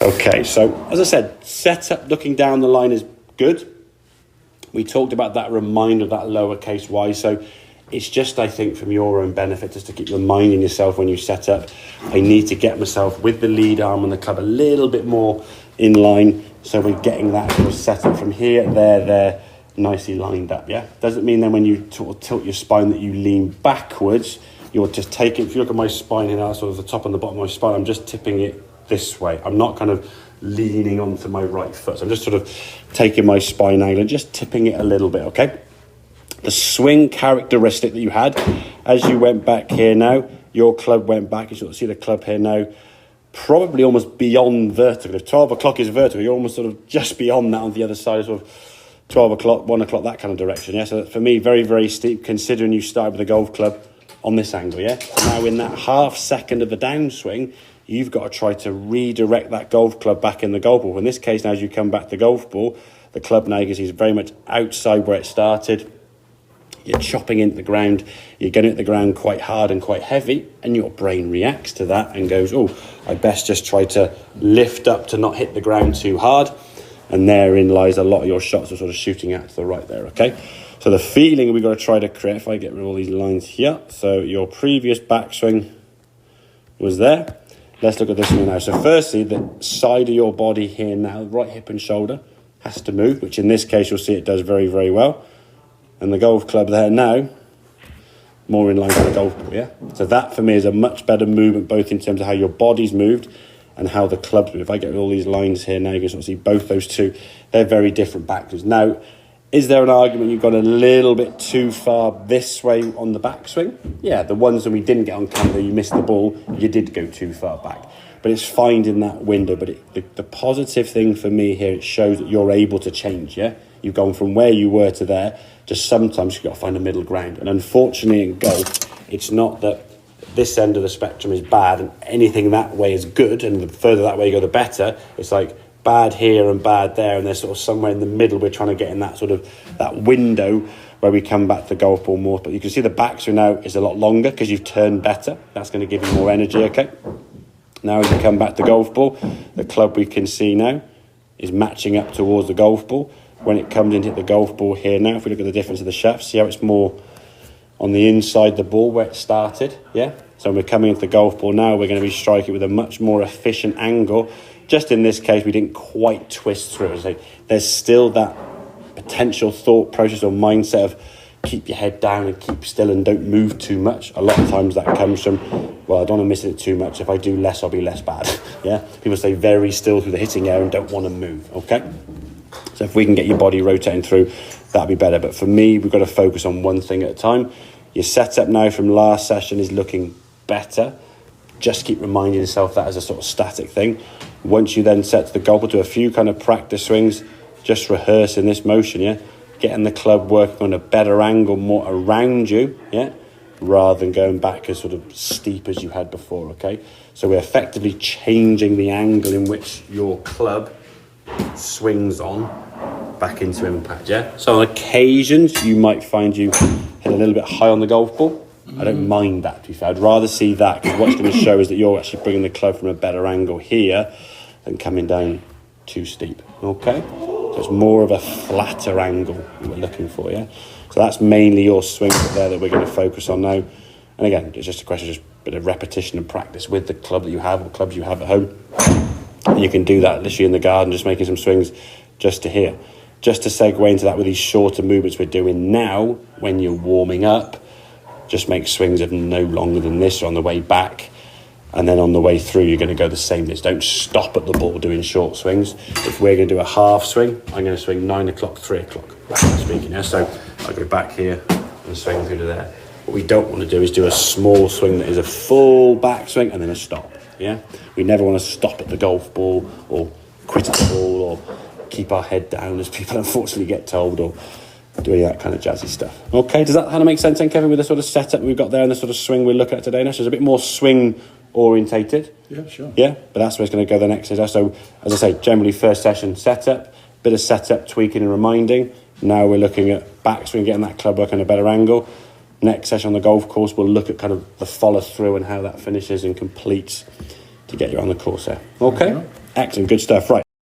Okay, so as I said, setup looking down the line is good. We talked about that reminder of that lowercase y, so it's just, I think, from your own benefit, just to keep reminding yourself when you set up, I need to get myself with the lead arm and the club a little bit more in line, so we're getting that sort of set up from here, there, nicely lined up, yeah? Doesn't mean then when you sort of tilt your spine that you lean backwards, you're just taking, if you look at my spine here now, sort of the top and the bottom of my spine, I'm just tipping it this way. I'm not kind of leaning onto my right foot. So I'm just sort of taking my spine angle and just tipping it a little bit, okay? The swing characteristic that you had, as you went back here now, your club went back. You sort of see the club here now, probably almost beyond vertical. If 12 o'clock is vertical, you're almost sort of just beyond that on the other side, sort of 12 o'clock, 1 o'clock, that kind of direction, yeah? So for me, very, very steep, considering you started with a golf club on this angle, yeah? So now in that half second of the downswing, you've got to try to redirect that golf club back in the golf ball. In this case, now as you come back to the golf ball, the club now you can see is very much outside where it started. You're chopping into the ground, you're going to hit the ground quite hard and quite heavy, and your brain reacts to that and goes, oh, I best just try to lift up to not hit the ground too hard. And therein lies a lot of your shots are sort of shooting out to the right there, okay? So the feeling we've got to try to create, if I get rid of all these lines here, so your previous backswing was there. Let's look at this one now. So firstly, the side of your body here now, right hip and shoulder, has to move, which in this case you'll see it does very, very well. And the golf club there now, more in line with the golf ball, yeah? So that for me is a much better movement, both in terms of how your body's moved and how the club's moved. If I get all these lines here now, you can sort of see both those two. They're very different backwards. Now, is there an argument you've gone a little bit too far this way on the backswing? Yeah, the ones that we didn't get on camera, you missed the ball, you did go too far back. But it's finding that window. But the positive thing for me here, it shows that you're able to change, yeah? You've gone from where you were to there. Just sometimes you've got to find a middle ground. And unfortunately in golf, it's not that this end of the spectrum is bad and anything that way is good, and the further that way you go, the better. It's like bad here and bad there, and there's sort of somewhere in the middle we're trying to get in that sort of that window where we come back to the golf ball more. But you can see the backswing now is a lot longer because you've turned better. That's going to give you more energy, okay? Now as you come back to the golf ball, the club we can see now is matching up towards the golf ball. When it comes into the golf ball here now, if we look at the difference of the shaft, see how it's more on the inside the ball where it started, yeah? So when we're coming into the golf ball now, we're going to be striking with a much more efficient angle. Just in this case, we didn't quite twist through. So there's still that potential thought process or mindset of keep your head down and keep still and don't move too much. A lot of times that comes from, well, I don't want to miss it too much. If I do less, I'll be less bad, yeah? People stay very still through the hitting area and don't want to move, okay? So if we can get your body rotating through, that'd be better. But for me, we've got to focus on one thing at a time. Your setup now from last session is looking better. Just keep reminding yourself that as a sort of static thing. Once you then set to the golf, do a few kind of practice swings, just rehearsing this motion, yeah? Getting the club working on a better angle, more around you, yeah? Rather than going back as sort of steep as you had before, okay? So we're effectively changing the angle in which your club swings on back into impact, yeah? So on occasions, you might find you hit a little bit high on the golf ball. I don't mind that, to be fair. I'd rather see that, because what's going to show is that you're actually bringing the club from a better angle here than coming down too steep, okay? So it's more of a flatter angle we're looking for, yeah? So that's mainly your swing there that we're going to focus on now. And again, it's just a question of just a bit of repetition and practice with the club that you have or clubs you have at home. And you can do that literally in the garden, just making some swings just to here. Just to segue into that with these shorter movements we're doing now, when you're warming up, just make swings of no longer than this on the way back. And then on the way through, you're going to go the same distance. Don't stop at the ball doing short swings. If we're going to do a half swing, I'm going to swing 9 o'clock, 3 o'clock, speaking. Yeah? So I'll go back here and swing through to there. What we don't want to do is do a small swing that is a full backswing and then a stop. Yeah, we never want to stop at the golf ball or quit at the ball or keep our head down, as people unfortunately get told, or doing that kind of jazzy stuff. Okay, does that kind of make sense then, Kevin, with the sort of setup we've got there and the sort of swing we're looking at today? Nash, it's a bit more swing orientated. Yeah, sure. Yeah, but that's where it's going to go the next day. So, as I say, generally first session setup, bit of setup, tweaking and reminding. Now we're looking at backswing, getting that club work on a better angle. Next session on the golf course, we'll look at kind of the follow through and how that finishes and completes to get you on the course there. Okay, Excellent, good stuff. Right.